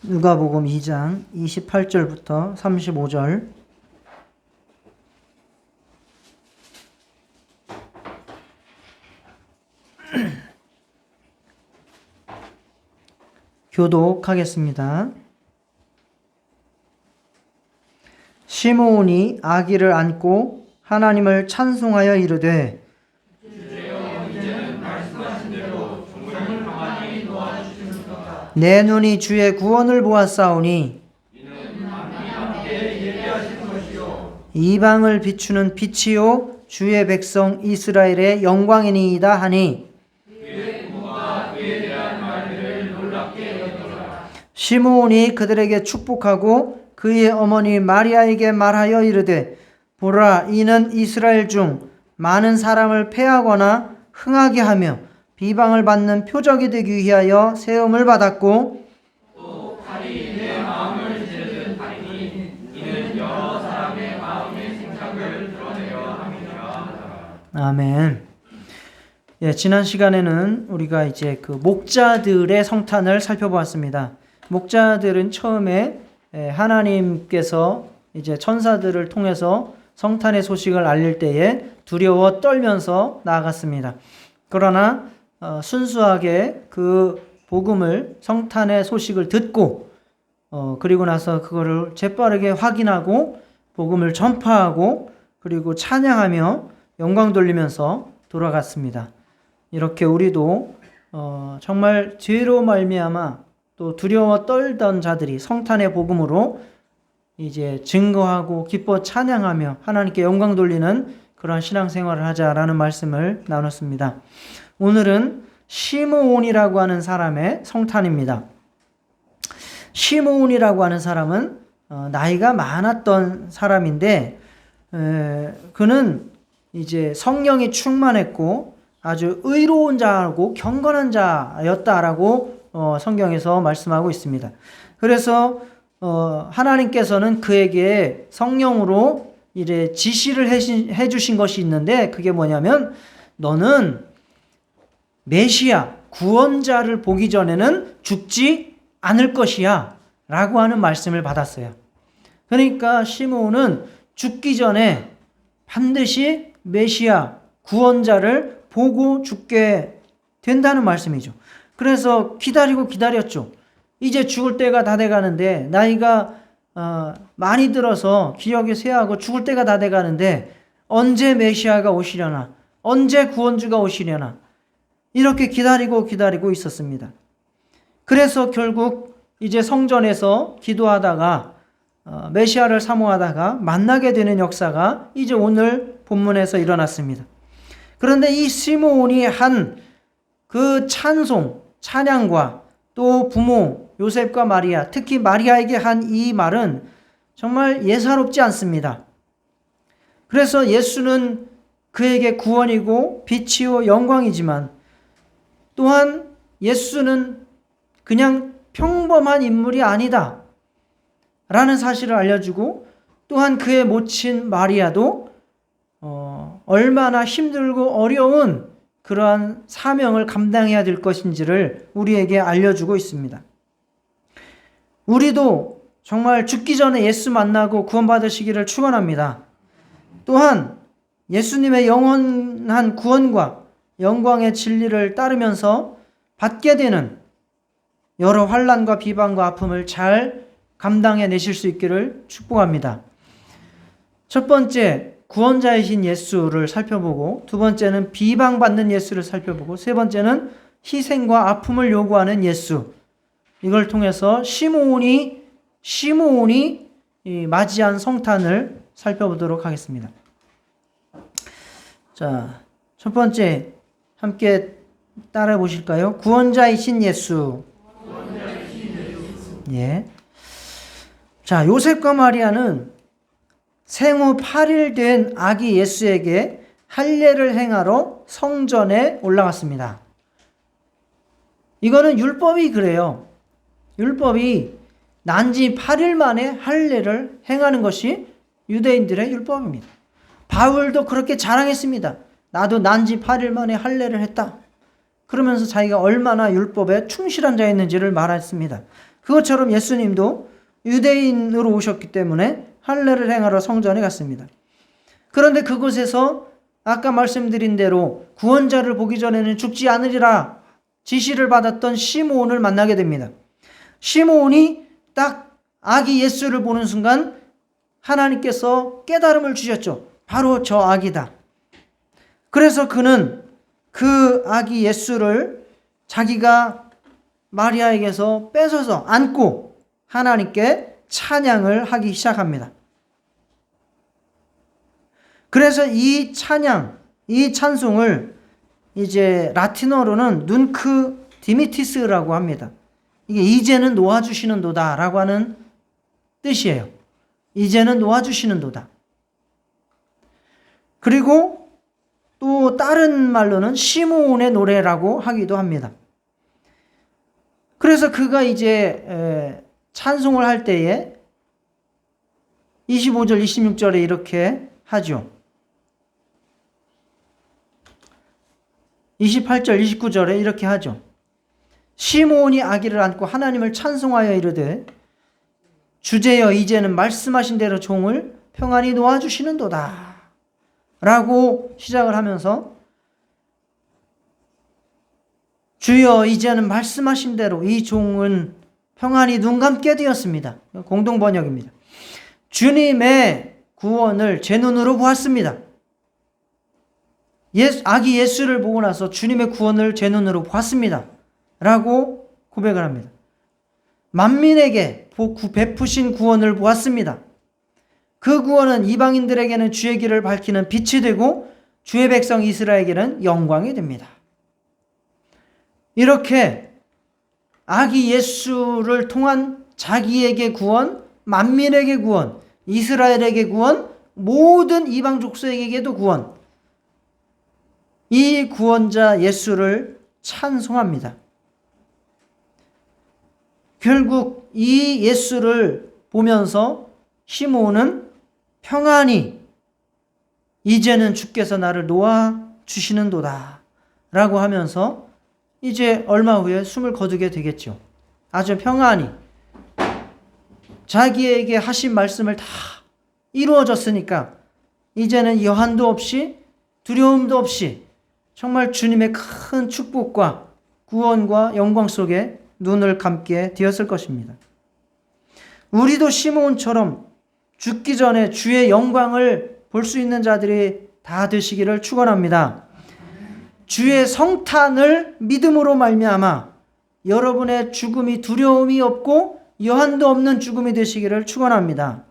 누가복음 2장 28절부터 35절. 교독하겠습니다. 시므온이 아기를 안고 하나님을 찬송하여 이르되 내 눈이 주의 구원을 보았사오니 이방을 비추는 빛이요 주의 백성 이스라엘의 영광이니이다 하니 시므온이 그들에게 축복하고 그의 어머니 마리아에게 말하여 이르되 보라, 이는 이스라엘 중 많은 사람을 패하거나 흥하게 하며 비방을 받는 표적이 되기 위하여 세움을 받았고 또 칼이 내 마음을 찌르듯 하리니 이는 여러 사람의 마음의 생각을 드러내려 함이니라. 아멘. 예, 지난 시간에는 우리가 이제 그 목자들의 성탄을 살펴보았습니다. 목자들은 처음에 하나님께서 이제 천사들을 통해서 성탄의 소식을 알릴 때에 두려워 떨면서 나아갔습니다. 그러나 순수하게 그 복음을, 성탄의 소식을 듣고 그리고 나서 그거를 재빠르게 확인하고 복음을 전파하고 그리고 찬양하며 영광 돌리면서 돌아갔습니다. 이렇게 우리도 정말 죄로 말미암아 또 두려워 떨던 자들이 성탄의 복음으로 이제 증거하고 기뻐 찬양하며 하나님께 영광 돌리는 그러한 신앙생활을 하자라는 말씀을 나눴습니다. 오늘은 시므온이라고 하는 사람의 성탄입니다. 시므온이라고 하는 사람은 나이가 많았던 사람인데 그는 이제 성령이 충만했고 아주 의로운 자고 경건한 자였다라고 성경에서 말씀하고 있습니다. 그래서 하나님께서는 그에게 성령으로 이제 지시를 해주신 것이 있는데 그게 뭐냐면 너는 메시아 구원자를 보기 전에는 죽지 않을 것이야 라고 하는 말씀을 받았어요. 그러니까 시므온은 죽기 전에 반드시 메시아 구원자를 보고 죽게 된다는 말씀이죠. 그래서 기다렸죠. 이제 죽을 때가 다 돼가는데 나이가 많이 들어서 기력이 쇠하고 죽을 때가 다 돼가는데 언제 메시아가 오시려나, 언제 구원주가 오시려나 이렇게 기다리고 있었습니다. 그래서 결국 이제 성전에서 기도하다가 메시아를 사모하다가 만나게 되는 역사가 이제 오늘 본문에서 일어났습니다. 그런데 이 시므온이 한 그 찬양과 또 부모 요셉과 마리아, 특히 마리아에게 한 이 말은 정말 예사롭지 않습니다. 그래서 예수는 그에게 구원이고 빛이요 영광이지만 또한 예수는 그냥 평범한 인물이 아니다 라는 사실을 알려주고 또한 그의 모친 마리아도 얼마나 힘들고 어려운 그러한 사명을 감당해야 될 것인지를 우리에게 알려주고 있습니다. 우리도 정말 죽기 전에 예수 만나고 구원받으시기를 축원합니다. 또한 예수님의 영원한 구원과 영광의 진리를 따르면서 받게 되는 여러 환난과 비방과 아픔을 잘 감당해 내실 수 있기를 축복합니다. 첫 번째, 구원자이신 예수를 살펴보고 두 번째는 비방받는 예수를 살펴보고 세 번째는 희생과 아픔을 요구하는 예수, 이걸 통해서 시므온이 맞이한 성탄을 살펴보도록 하겠습니다. 자, 첫 번째 함께 따라 보실까요? 구원자이신 예수. 예. 자, 요셉과 마리아는 생후 8일 된 아기 예수에게 할례를 행하러 성전에 올라갔습니다. 이거는 율법이 그래요. 율법이 난지 8일 만에 할례를 행하는 것이 유대인들의 율법입니다. 바울도 그렇게 자랑했습니다. 나도 난지 8일 만에 할례를 했다. 그러면서 자기가 얼마나 율법에 충실한 자였는지를 말했습니다. 그것처럼 예수님도 유대인으로 오셨기 때문에 할례를 행하러 성전에 갔습니다. 그런데 그곳에서 아까 말씀드린 대로 구원자를 보기 전에는 죽지 않으리라 지시를 받았던 시므온을 만나게 됩니다. 시므온이 딱 아기 예수를 보는 순간 하나님께서 깨달음을 주셨죠. 바로 저 아기다. 그래서 그는 그 아기 예수를 자기가 마리아에게서 뺏어서 안고 하나님께 찬양을 하기 시작합니다. 그래서 이 찬양, 이 찬송을 이제 라틴어로는 눈크 디미티스라고 합니다. 이게 이제는 놓아주시는도다 라고 하는 뜻이에요. 이제는 놓아주시는도다. 그리고 또 다른 말로는 시므온의 노래라고 하기도 합니다. 그래서 그가 이제 찬송을 할 때에 25절, 26절에 이렇게 하죠. 28절, 29절에 이렇게 하죠. 시므온이 아기를 안고 하나님을 찬송하여 이르되 주제여 이제는 말씀하신 대로 종을 평안히 놓아주시는도다 라고 시작을 하면서 주여 이제는 말씀하신 대로 이 종은 평안히 눈 감게 되었습니다. 공동 번역입니다. 주님의 구원을 제 눈으로 보았습니다. 아기 예수를 보고 나서 주님의 구원을 제 눈으로 보았습니다 라고 고백을 합니다. 만민에게 베푸신 구원을 보았습니다. 그 구원은 이방인들에게는 주의 길을 밝히는 빛이 되고 주의 백성 이스라엘에게는 영광이 됩니다. 이렇게 아기 예수를 통한 자기에게 구원, 만민에게 구원, 이스라엘에게 구원, 모든 이방 족속에게도 구원, 이 구원자 예수를 찬송합니다. 결국 이 예수를 보면서 시므온은 평안히 이제는 주께서 나를 놓아주시는도다 라고 하면서 이제 얼마 후에 숨을 거두게 되겠죠. 아주 평안히 자기에게 하신 말씀을 다 이루어졌으니까 이제는 여한도 없이 두려움도 없이 정말 주님의 큰 축복과 구원과 영광 속에 눈을 감게 되었을 것입니다. 우리도 시므온처럼 죽기 전에 주의 영광을 볼 수 있는 자들이 다 되시기를 축원합니다. 주의 성탄을 믿음으로 말미암아 여러분의 죽음이 두려움이 없고 여한도 없는 죽음이 되시기를 축원합니다.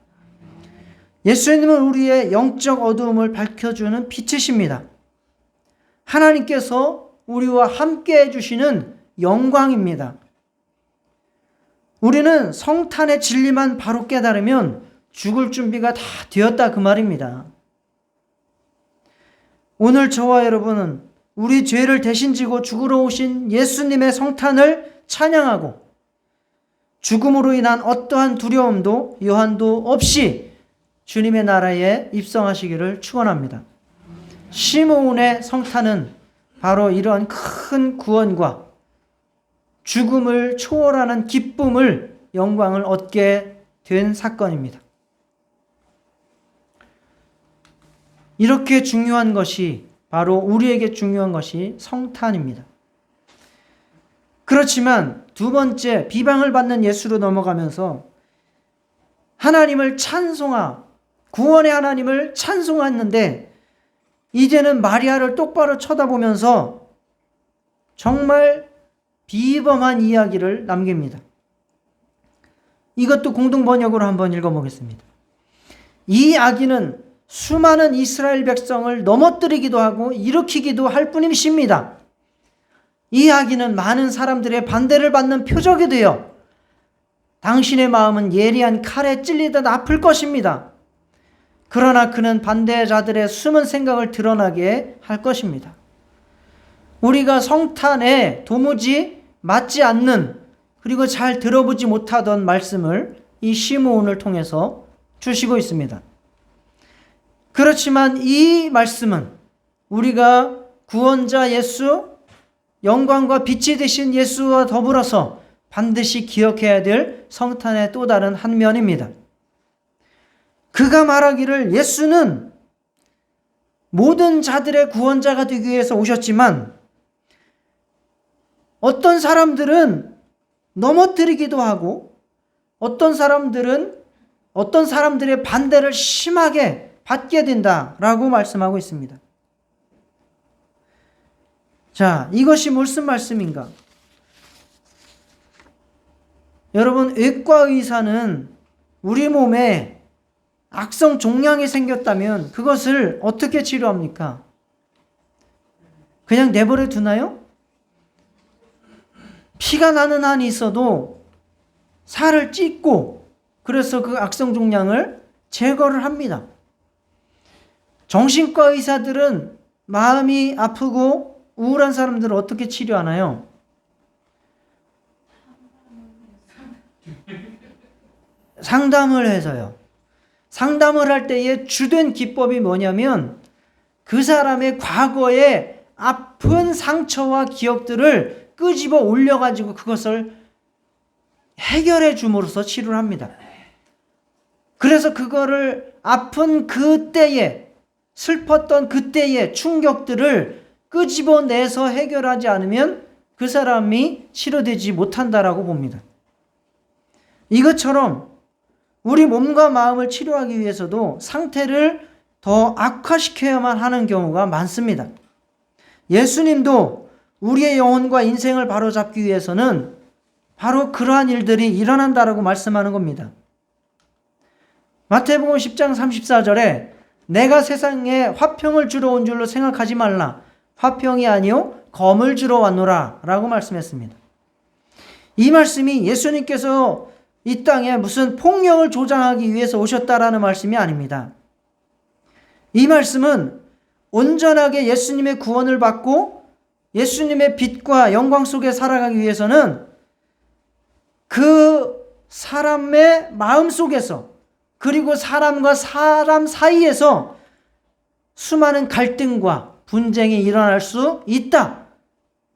예수님은 우리의 영적 어두움을 밝혀주는 빛이십니다. 하나님께서 우리와 함께 해주시는 영광입니다. 우리는 성탄의 진리만 바로 깨달으면 죽을 준비가 다 되었다 그 말입니다. 오늘 저와 여러분은 우리 죄를 대신 지고 죽으러 오신 예수님의 성탄을 찬양하고 죽음으로 인한 어떠한 두려움도 여한도 없이 주님의 나라에 입성하시기를 축원합니다. 시므온의 성탄은 바로 이러한 큰 구원과 죽음을 초월하는 기쁨을, 영광을 얻게 된 사건입니다. 이렇게 중요한 것이 바로 우리에게 중요한 것이 성탄입니다. 그렇지만 두 번째 비방을 받는 예수로 넘어가면서 하나님을 구원의 하나님을 찬송했는데 이제는 마리아를 똑바로 쳐다보면서 정말 비범한 이야기를 남깁니다. 이것도 공동 번역으로 한번 읽어보겠습니다. 이 아기는 수많은 이스라엘 백성을 넘어뜨리기도 하고 일으키기도 할 뿐이십니다. 이 아기는 많은 사람들의 반대를 받는 표적이 되어 당신의 마음은 예리한 칼에 찔리듯 아플 것입니다. 그러나 그는 반대자들의 숨은 생각을 드러나게 할 것입니다. 우리가 성탄에 도무지 맞지 않는, 그리고 잘 들어보지 못하던 말씀을 이 시므온을 통해서 주시고 있습니다. 그렇지만 이 말씀은 우리가 구원자 예수, 영광과 빛이 되신 예수와 더불어서 반드시 기억해야 될 성탄의 또 다른 한 면입니다. 그가 말하기를 예수는 모든 자들의 구원자가 되기 위해서 오셨지만 어떤 사람들은 넘어뜨리기도 하고 어떤 사람들의 반대를 심하게 받게 된다라고 말씀하고 있습니다. 자, 이것이 무슨 말씀인가? 여러분, 외과 의사는 우리 몸에 악성 종양이 생겼다면 그것을 어떻게 치료합니까? 그냥 내버려 두나요? 피가 나는 한이 있어도 살을 찢고 그래서 그 악성 종양을 제거를 합니다. 정신과 의사들은 마음이 아프고 우울한 사람들을 어떻게 치료하나요? 상담을 해서요. 상담을 할 때의 주된 기법이 뭐냐면 그 사람의 과거의 아픈 상처와 기억들을 끄집어 올려가지고 그것을 해결해 줌으로써 치료를 합니다. 그래서 그거를 아픈 그때에 슬펐던 그때의 충격들을 끄집어내서 해결하지 않으면 그 사람이 치료되지 못한다라고 봅니다. 이것처럼 우리 몸과 마음을 치료하기 위해서도 상태를 더 악화시켜야만 하는 경우가 많습니다. 예수님도 우리의 영혼과 인생을 바로잡기 위해서는 바로 그러한 일들이 일어난다라고 말씀하는 겁니다. 마태복음 10장 34절에 내가 세상에 화평을 주러 온 줄로 생각하지 말라. 화평이 아니요 검을 주러 왔노라 라고 말씀했습니다. 이 말씀이 예수님께서 이 땅에 무슨 폭력을 조장하기 위해서 오셨다라는 말씀이 아닙니다. 이 말씀은 온전하게 예수님의 구원을 받고 예수님의 빛과 영광 속에 살아가기 위해서는 그 사람의 마음 속에서 그리고 사람과 사람 사이에서 수많은 갈등과 분쟁이 일어날 수 있다.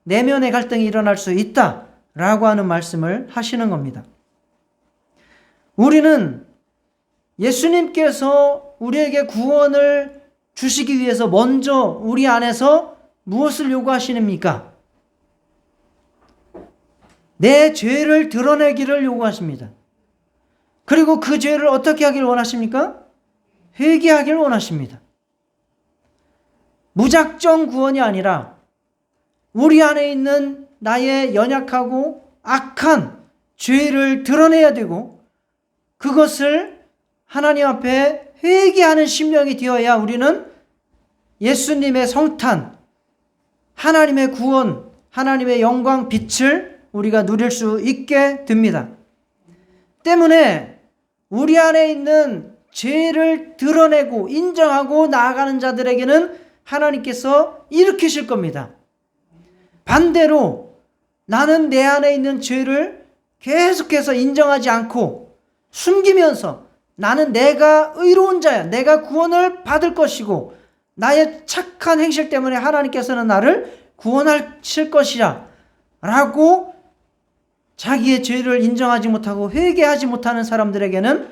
내면의 갈등이 일어날 수 있다. 라고 하는 말씀을 하시는 겁니다. 우리는 예수님께서 우리에게 구원을 주시기 위해서 먼저 우리 안에서 무엇을 요구하시십니까? 내 죄를 드러내기를 요구하십니다. 그리고 그 죄를 어떻게 하길 원하십니까? 회개하길 원하십니다. 무작정 구원이 아니라 우리 안에 있는 나의 연약하고 악한 죄를 드러내야 되고 그것을 하나님 앞에 회개하는 심령이 되어야 우리는 예수님의 성탄, 하나님의 구원, 하나님의 영광, 빛을 우리가 누릴 수 있게 됩니다. 때문에 우리 안에 있는 죄를 드러내고 인정하고 나아가는 자들에게는 하나님께서 일으키실 겁니다. 반대로 나는 내 안에 있는 죄를 계속해서 인정하지 않고 숨기면서 나는 내가 의로운 자야, 내가 구원을 받을 것이고 나의 착한 행실 때문에 하나님께서는 나를 구원하실 것이야 라고 자기의 죄를 인정하지 못하고 회개하지 못하는 사람들에게는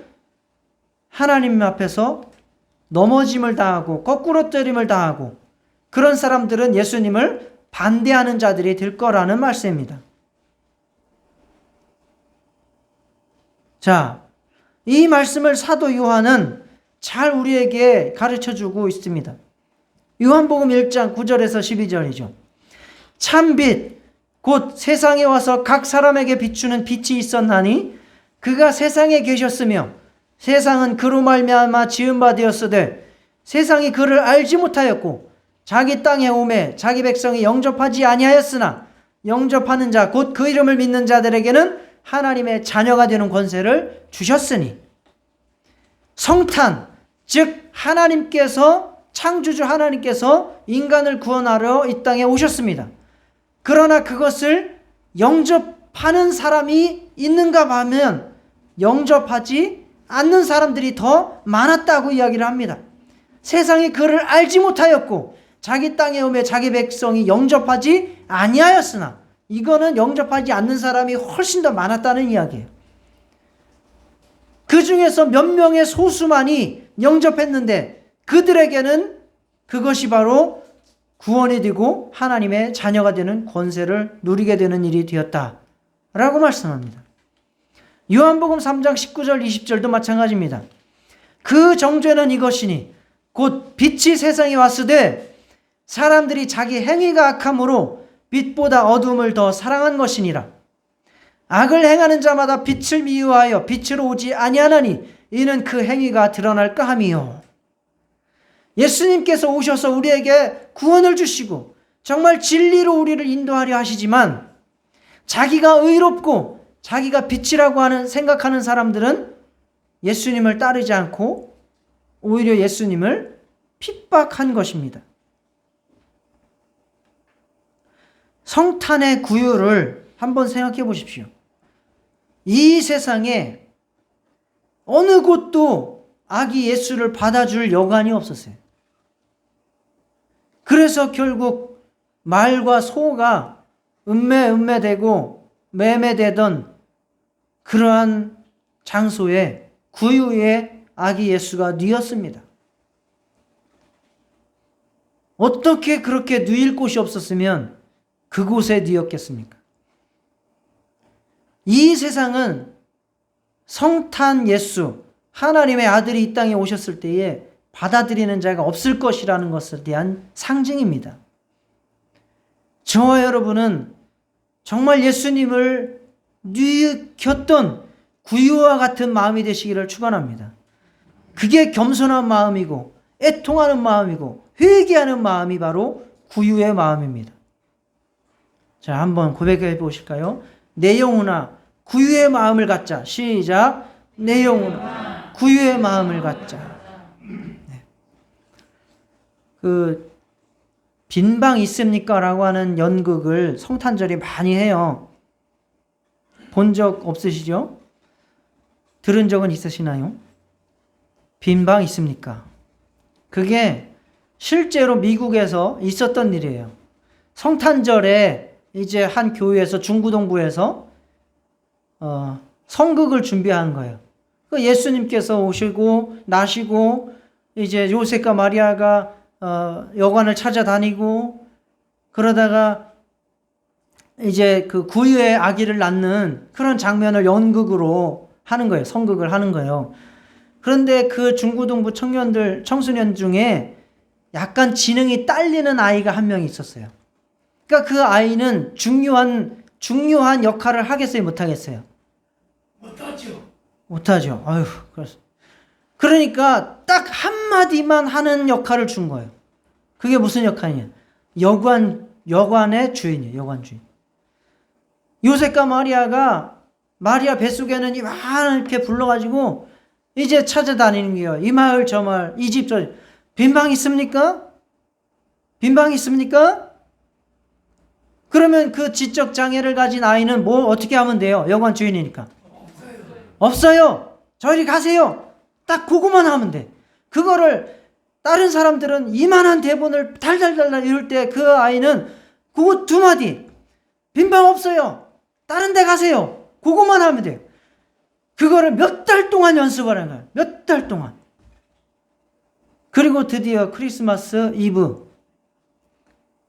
하나님 앞에서 넘어짐을 당하고 거꾸로 때림을 당하고 그런 사람들은 예수님을 반대하는 자들이 될 거라는 말씀입니다. 자, 이 말씀을 사도 요한은 잘 우리에게 가르쳐주고 있습니다. 요한복음 1장 9절에서 12절이죠. 참빛 곧 세상에 와서 각 사람에게 비추는 빛이 있었나니 그가 세상에 계셨으며 세상은 그로 말미암아 지은 바 되었으되 세상이 그를 알지 못하였고 자기 땅에 오매 자기 백성이 영접하지 아니하였으나 영접하는 자 곧 그 이름을 믿는 자들에게는 하나님의 자녀가 되는 권세를 주셨으니 성탄 즉 하나님께서 창조주 하나님께서 인간을 구원하러 이 땅에 오셨습니다. 그러나 그것을 영접하는 사람이 있는가 하면 영접하지 않는 사람들이 더 많았다고 이야기를 합니다. 세상이 그를 알지 못하였고 자기 땅에 오매 자기 백성이 영접하지 아니하였으나 이거는 영접하지 않는 사람이 훨씬 더 많았다는 이야기예요. 그 중에서 몇 명의 소수만이 영접했는데 그들에게는 그것이 바로 구원이 되고 하나님의 자녀가 되는 권세를 누리게 되는 일이 되었다라고 말씀합니다. 요한복음 3장 19절 20절도 마찬가지입니다. 그 정죄는 이것이니 곧 빛이 세상에 왔으되 사람들이 자기 행위가 악함으로 빛보다 어둠을 더 사랑한 것이니라. 악을 행하는 자마다 빛을 미워하여 빛으로 오지 아니하나니 이는 그 행위가 드러날까 함이요. 예수님께서 오셔서 우리에게 구원을 주시고 정말 진리로 우리를 인도하려 하시지만 자기가 의롭고 자기가 빛이라고 생각하는 사람들은 예수님을 따르지 않고 오히려 예수님을 핍박한 것입니다. 성탄의 구유를 한번 생각해 보십시오. 이 세상에 어느 곳도 아기 예수를 받아줄 여관이 없었어요. 그래서 결국 말과 소가 음매되고 매매되던 그러한 장소에 구유의 아기 예수가 뉘었습니다. 어떻게 그렇게 뉘일 곳이 없었으면 그곳에 뉘었겠습니까? 이 세상은 성탄 예수, 하나님의 아들이 이 땅에 오셨을 때에 받아들이는 자가 없을 것이라는 것에 대한 상징입니다. 저와 여러분은 정말 예수님을 뉘겼던 구유와 같은 마음이 되시기를 축원합니다. 그게 겸손한 마음이고 애통하는 마음이고 회개하는 마음이 바로 구유의 마음입니다. 자, 한번 고백해 보실까요? 내 영혼아 구유의 마음을 갖자. 시작. 내 영혼아 구유의 마음을 갖자. 네. 빈방 있습니까? 라고 하는 연극을 성탄절에 많이 해요. 본 적 없으시죠? 들은 적은 있으시나요? 빈방 있습니까? 그게 실제로 미국에서 있었던 일이에요. 성탄절에 이제 한 교회에서 중구동부에서 성극을 준비한 거예요. 예수님께서 오시고 나시고 이제 요셉과 마리아가 여관을 찾아다니고 그러다가 이제 그 구유의 아기를 낳는 그런 장면을 연극으로 하는 거예요. 성극을 하는 거예요. 그런데 그 중고등부 청소년 중에 약간 지능이 딸리는 아이가 한 명 있었어요. 그러니까 그 아이는 중요한 역할을 하겠어요, 못 하겠어요? 못하죠. 아유, 그러니까 딱 한마디만 하는 역할을 준 거예요. 그게 무슨 역할이냐? 여관의 주인이에요, 여관 주인. 요셉과 마리아 뱃속에는 이렇게 불러가지고 이제 찾아다니는 거예요. 이 마을 저 마을 이 집 저 집. 빈방 있습니까? 빈방 있습니까? 그러면 그 지적 장애를 가진 아이는 뭐 어떻게 하면 돼요? 여관 주인이니까. 없어요. 저리 가세요. 딱 그거만 하면 돼. 그거를 다른 사람들은 이만한 대본을 달달달달 이럴 때 그 아이는 그거 두 마디. 빈방 없어요. 다른 데 가세요. 그거만 하면 돼요. 그거를 몇 달 동안 연습을 한 거예요. 몇 달 동안. 그리고 드디어 크리스마스 이브.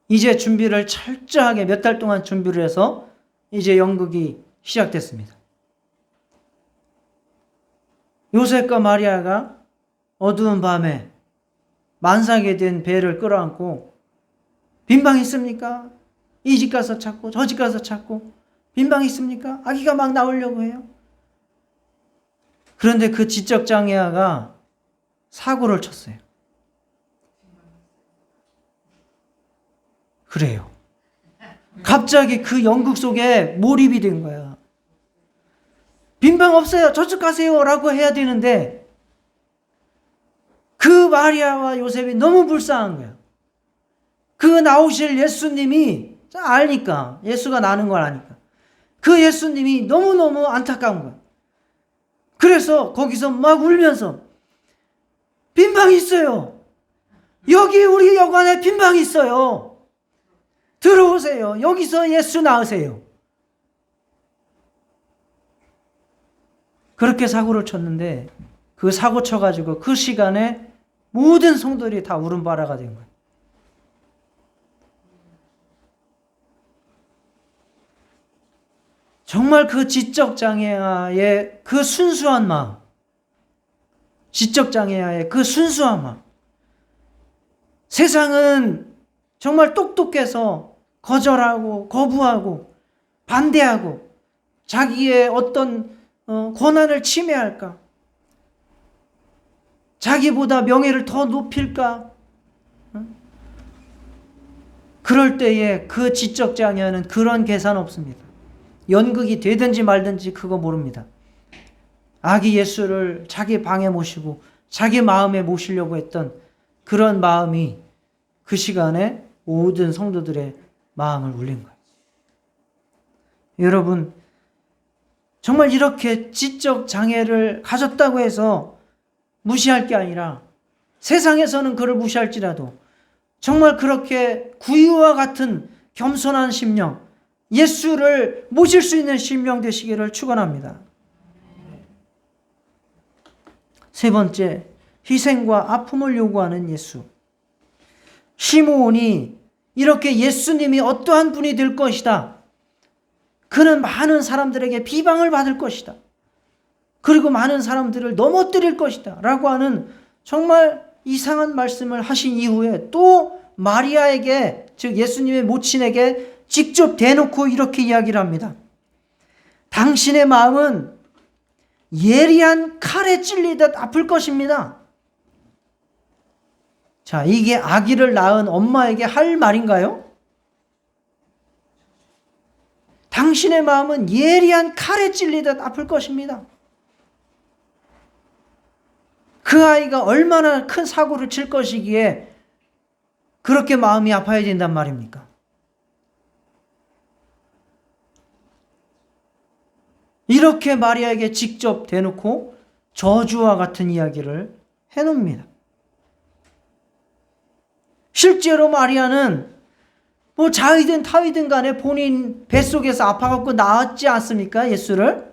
이제 준비를 철저하게 몇 달 동안 준비를 해서 이제 연극이 시작됐습니다. 요셉과 마리아가 어두운 밤에 만삭이 된 배를 끌어안고 빈방 있습니까? 이 집 가서 찾고 저 집 가서 찾고 빈방 있습니까? 아기가 막 나오려고 해요. 그런데 그 지적장애아가 사고를 쳤어요. 그래요. 갑자기 그 연극 속에 몰입이 된 거야. 빈방 없어요. 저쪽 가세요. 라고 해야 되는데 그 마리아와 요셉이 너무 불쌍한 거야. 그 나오실 예수님이 아니까. 예수가 나는 걸 아니까. 그 예수님이 너무너무 안타까운 거야. 그래서 거기서 막 울면서 빈방 있어요. 여기 우리 여관에 빈방 있어요. 들어오세요. 여기서 예수 낳으세요. 그렇게 사고를 쳤는데 그 사고 쳐가지고 그 시간에 모든 성도들이 다 울음바라가 된 거예요. 정말 그 지적장애아의 그 순수한 마음, 지적장애아의 그 순수한 마음. 세상은 정말 똑똑해서 거절하고 거부하고 반대하고 자기의 어떤 권한을 침해할까? 자기보다 명예를 더 높일까? 그럴 때에 그 지적장애아는 그런 계산 없습니다. 연극이 되든지 말든지 그거 모릅니다. 아기 예수를 자기 방에 모시고 자기 마음에 모시려고 했던 그런 마음이 그 시간에 모든 성도들의 마음을 울린 거예요. 여러분, 정말 이렇게 지적 장애를 가졌다고 해서 무시할 게 아니라 세상에서는 그를 무시할지라도 정말 그렇게 구유와 같은 겸손한 심령, 예수를 모실 수 있는 심령 되시기를 축원합니다. 세 번째, 희생과 아픔을 요구하는 예수. 시므온이 이렇게 예수님이 어떠한 분이 될 것이다. 그는 많은 사람들에게 비방을 받을 것이다. 그리고 많은 사람들을 넘어뜨릴 것이다. 라고 하는 정말 이상한 말씀을 하신 이후에 또 마리아에게, 즉 예수님의 모친에게 직접 대놓고 이렇게 이야기를 합니다. 당신의 마음은 예리한 칼에 찔리듯 아플 것입니다. 자, 이게 아기를 낳은 엄마에게 할 말인가요? 당신의 마음은 예리한 칼에 찔리듯 아플 것입니다. 그 아이가 얼마나 큰 사고를 칠 것이기에 그렇게 마음이 아파야 된단 말입니까? 이렇게 마리아에게 직접 대놓고 저주와 같은 이야기를 해놓습니다. 실제로 마리아는 뭐 자이든 타이든 간에 본인 뱃속에서 아파갖고 낳았지 않습니까? 예수를.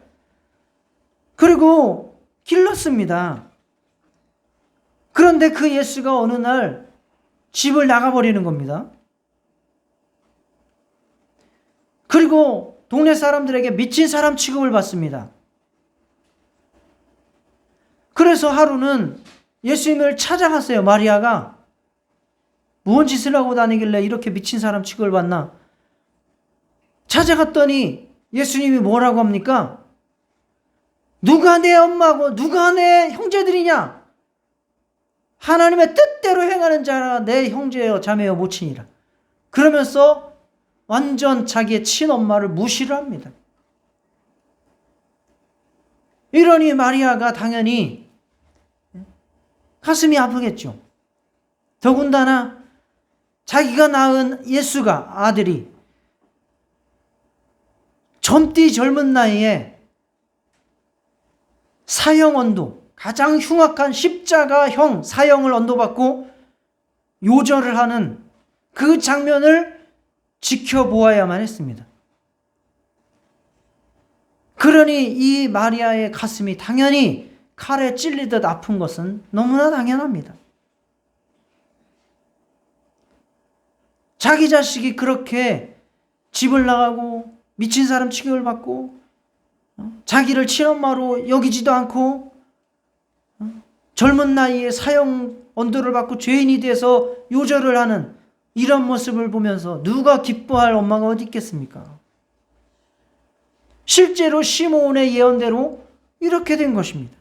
그리고 길렀습니다. 그런데 그 예수가 어느 날 집을 나가버리는 겁니다. 그리고 동네 사람들에게 미친 사람 취급을 받습니다. 그래서 하루는 예수님을 찾아갔어요. 마리아가. 무슨 짓을 하고 다니길래 이렇게 미친 사람 취급을 받나? 찾아갔더니 예수님이 뭐라고 합니까? 누가 내 엄마고 누가 내 형제들이냐? 하나님의 뜻대로 행하는 자라 내 형제여 자매여 모친이라. 그러면서 완전 자기의 친엄마를 무시를 합니다. 이러니 마리아가 당연히 가슴이 아프겠죠. 더군다나 자기가 낳은 예수가, 아들이 젊디 젊은 나이에 사형 언도, 가장 흉악한 십자가형 사형을 언도받고 요절을 하는 그 장면을 지켜보아야만 했습니다. 그러니 이 마리아의 가슴이 당연히 칼에 찔리듯 아픈 것은 너무나 당연합니다. 자기 자식이 그렇게 집을 나가고 미친 사람 취급을 받고 자기를 친엄마로 여기지도 않고 젊은 나이에 사형 언도를 받고 죄인이 돼서 요절을 하는 이런 모습을 보면서 누가 기뻐할 엄마가 어디 있겠습니까? 실제로 시므온의 예언대로 이렇게 된 것입니다.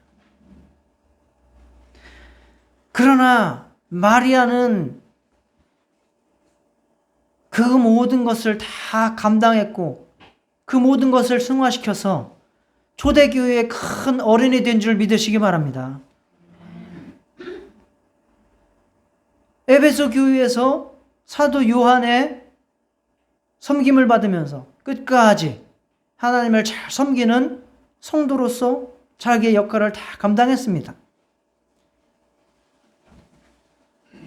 그러나 마리아는 그 모든 것을 다 감당했고 그 모든 것을 승화시켜서 초대교회의 큰 어른이 된 줄 믿으시기 바랍니다. 에베소 교회에서 사도 요한의 섬김을 받으면서 끝까지 하나님을 잘 섬기는 성도로서 자기의 역할을 다 감당했습니다.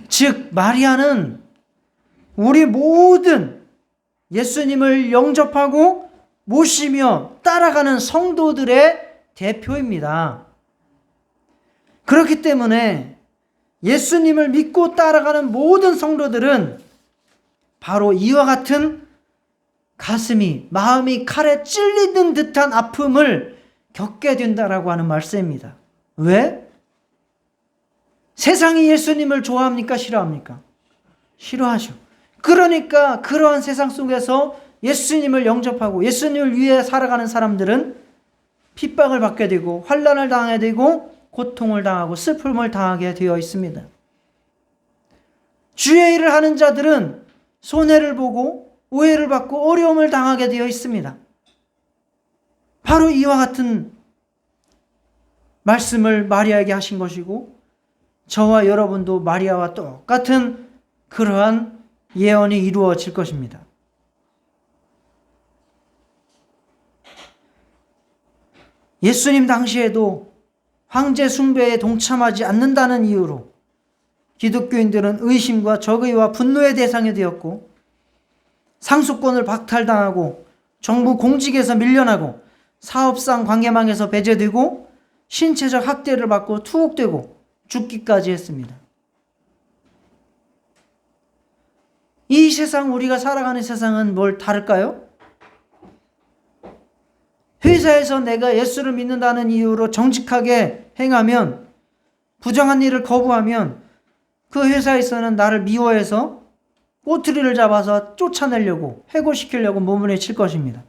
즉 마리아는 우리 모든 예수님을 영접하고 모시며 따라가는 성도들의 대표입니다. 그렇기 때문에 예수님을 믿고 따라가는 모든 성도들은 바로 이와 같은 마음이 칼에 찔리는 듯한 아픔을 겪게 된다라고 하는 말씀입니다. 왜? 세상이 예수님을 좋아합니까? 싫어합니까? 싫어하죠. 그러니까 그러한 세상 속에서 예수님을 영접하고 예수님을 위해 살아가는 사람들은 핍박을 받게 되고 환난을 당하게 되고 고통을 당하고 슬픔을 당하게 되어 있습니다. 주의 일을 하는 자들은 손해를 보고 오해를 받고 어려움을 당하게 되어 있습니다. 바로 이와 같은 말씀을 마리아에게 하신 것이고 저와 여러분도 마리아와 똑같은 그러한 예언이 이루어질 것입니다. 예수님 당시에도 황제 숭배에 동참하지 않는다는 이유로 기독교인들은 의심과 적의와 분노의 대상이 되었고 상속권을 박탈당하고 정부 공직에서 밀려나고 사업상 관계망에서 배제되고 신체적 학대를 받고 투옥되고 죽기까지 했습니다. 이 세상, 우리가 살아가는 세상은 뭘 다를까요? 회사에서 내가 예수를 믿는다는 이유로 정직하게 행하면, 부정한 일을 거부하면 그 회사에서는 나를 미워해서 꼬투리를 잡아서 쫓아내려고, 해고시키려고 몸부림칠 것입니다.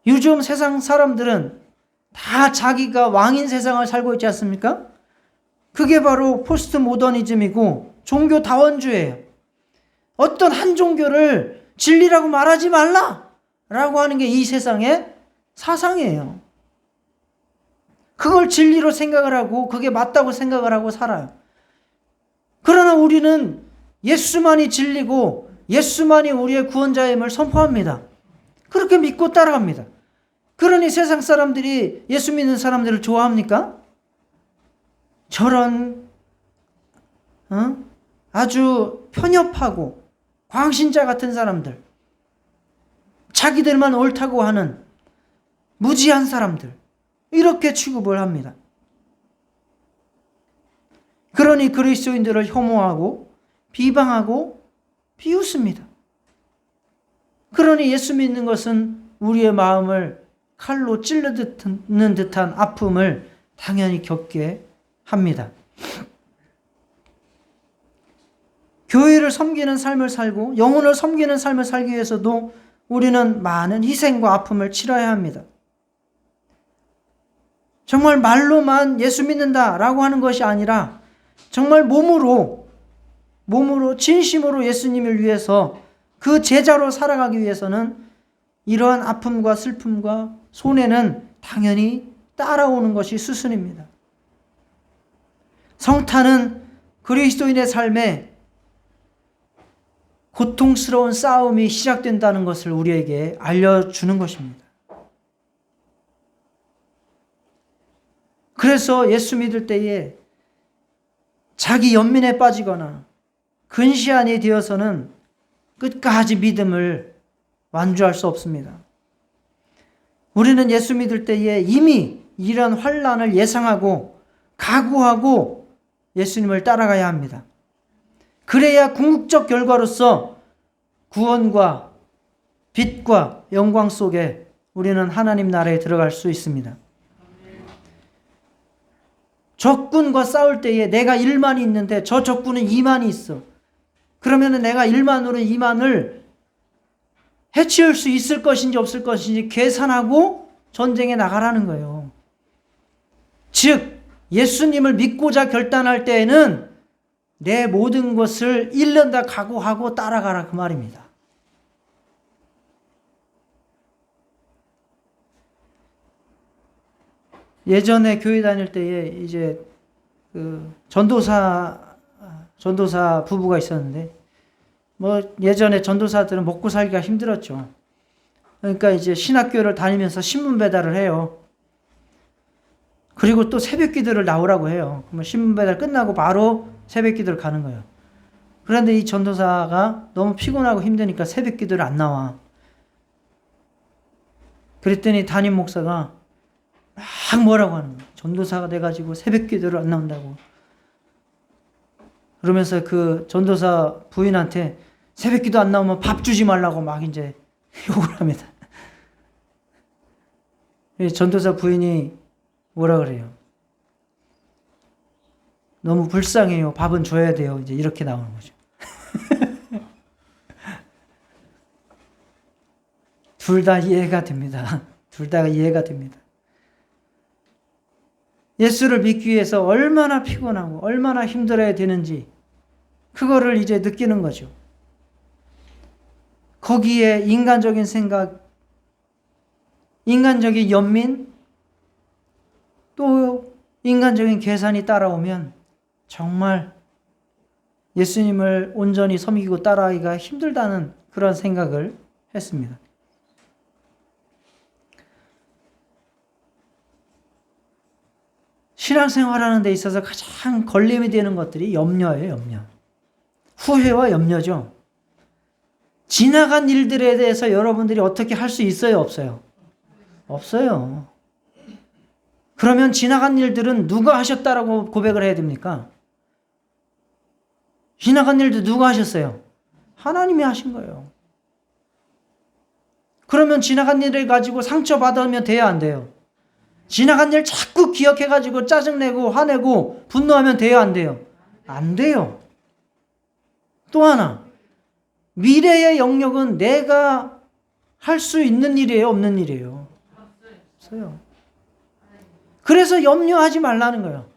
요즘 세상 사람들은 다 자기가 왕인 세상을 살고 있지 않습니까? 그게 바로 포스트 모더니즘이고 종교 다원주의예요. 어떤 한 종교를 진리라고 말하지 말라 라고 하는 게 이 세상의 사상이에요. 그걸 진리로 생각을 하고 그게 맞다고 생각을 하고 살아요. 그러나 우리는 예수만이 진리고 예수만이 우리의 구원자임을 선포합니다. 그렇게 믿고 따라갑니다. 그러니 세상 사람들이 예수 믿는 사람들을 좋아합니까? 저런 아주 편협하고 광신자 같은 사람들, 자기들만 옳다고 하는 무지한 사람들, 이렇게 취급을 합니다. 그러니 그리스도인들을 혐오하고 비방하고 비웃습니다. 그러니 예수 믿는 것은 우리의 마음을 칼로 찔르는 듯한 아픔을 당연히 겪게 합니다. 교회를 섬기는 삶을 살고 영혼을 섬기는 삶을 살기 위해서도 우리는 많은 희생과 아픔을 치러야 합니다. 정말 말로만 예수 믿는다라고 하는 것이 아니라 정말 몸으로 진심으로 예수님을 위해서 그 제자로 살아가기 위해서는 이러한 아픔과 슬픔과 손해는 당연히 따라오는 것이 수순입니다. 성탄은 그리스도인의 삶에 고통스러운 싸움이 시작된다는 것을 우리에게 알려주는 것입니다. 그래서 예수 믿을 때에 자기 연민에 빠지거나 근시안이 되어서는 끝까지 믿음을 완주할 수 없습니다. 우리는 예수 믿을 때에 이미 이런 환난을 예상하고 각오하고 예수님을 따라가야 합니다. 그래야 궁극적 결과로서 구원과 빛과 영광 속에 우리는 하나님 나라에 들어갈 수 있습니다. 적군과 싸울 때에 내가 1만이 있는데 저 적군은 2만이 있어. 그러면 내가 1만으로 2만을 해치울 수 있을 것인지 없을 것인지 계산하고 전쟁에 나가라는 거예요. 즉 예수님을 믿고자 결단할 때에는 내 모든 것을 잃는다 각오하고 따라가라, 그 말입니다. 예전에 교회 다닐 때에 이제 그 전도사 부부가 있었는데, 뭐 예전에 전도사들은 먹고 살기가 힘들었죠. 그러니까 이제 신학교를 다니면서 신문 배달을 해요. 그리고 또 새벽 기도를 나오라고 해요. 그러면 신문 배달 끝나고 바로 새벽 기도를 가는 거예요. 그런데 이 전도사가 너무 피곤하고 힘드니까 새벽 기도를 안 나와. 그랬더니 담임 목사가 막 뭐라고 하는 거야. 전도사가 돼가지고 새벽 기도를 안 나온다고. 그러면서 그 전도사 부인한테 새벽 기도 안 나오면 밥 주지 말라고 막 이제 욕을 합니다. 전도사 부인이 뭐라 그래요? 너무 불쌍해요. 밥은 줘야 돼요. 이제 이렇게 나오는 거죠. 둘 다 이해가 됩니다. 둘 다 이해가 됩니다. 예수를 믿기 위해서 얼마나 피곤하고 얼마나 힘들어야 되는지 그거를 이제 느끼는 거죠. 거기에 인간적인 생각, 인간적인 연민, 또 인간적인 계산이 따라오면 정말 예수님을 온전히 섬기고 따라하기가 힘들다는 그런 생각을 했습니다. 신앙생활하는 데 있어서 가장 걸림이 되는 것들이 염려예요, 염려. 후회와 염려죠. 지나간 일들에 대해서 여러분들이 어떻게 할 수 있어요, 없어요? 없어요. 그러면 지나간 일들은 누가 하셨다라고 고백을 해야 됩니까? 지나간 일도 누가 하셨어요? 하나님이 하신 거예요. 그러면 지나간 일을 가지고 상처받으면 돼야 안 돼요? 지나간 일 자꾸 기억해가지고 짜증내고 화내고 분노하면 돼요, 안 돼요? 안 돼요. 또 하나, 미래의 영역은 내가 할 수 있는 일이에요, 없는 일이에요? 없어요. 그래서 염려하지 말라는 거예요.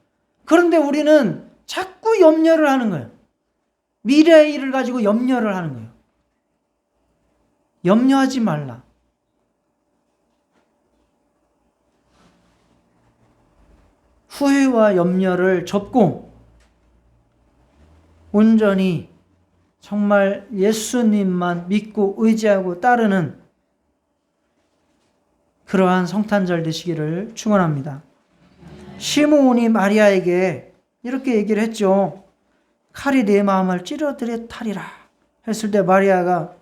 그런데 우리는 자꾸 염려를 하는 거예요. 미래의 일을 가지고 염려를 하는 거예요. 염려하지 말라. 후회와 염려를 접고 온전히 정말 예수님만 믿고 의지하고 따르는 그러한 성탄절 되시기를 축원합니다. 시므온이 마리아에게 이렇게 얘기를 했죠. 칼이 내 마음을 찌르듯하리라 했을 때 마리아가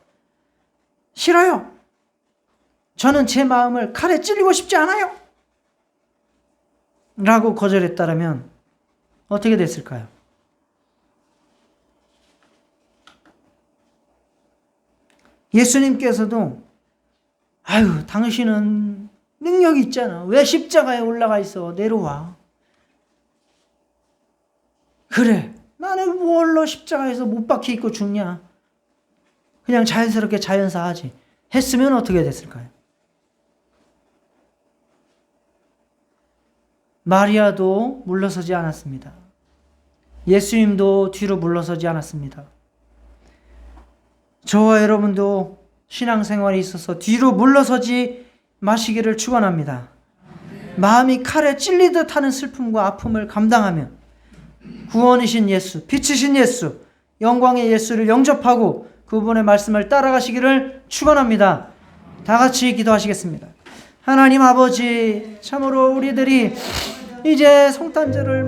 싫어요. 저는 제 마음을 칼에 찔리고 싶지 않아요. 라고 거절했다면 어떻게 됐을까요? 예수님께서도 아유, 당신은 능력이 있잖아. 왜 십자가에 올라가 있어? 내려와. 그래, 나는 뭘로 십자가에서 못 박혀 있고 죽냐? 그냥 자연스럽게 자연사하지. 했으면 어떻게 됐을까요? 마리아도 물러서지 않았습니다. 예수님도 뒤로 물러서지 않았습니다. 저와 여러분도 신앙생활에 있어서 뒤로 물러서지 마시기를 축원합니다. 마음이 칼에 찔리듯 하는 슬픔과 아픔을 감당하며 구원이신 예수, 빛이신 예수, 영광의 예수를 영접하고 그분의 말씀을 따라가시기를 축원합니다. 다 같이 기도하시겠습니다. 하나님 아버지, 참으로 우리들이 이제 성탄절을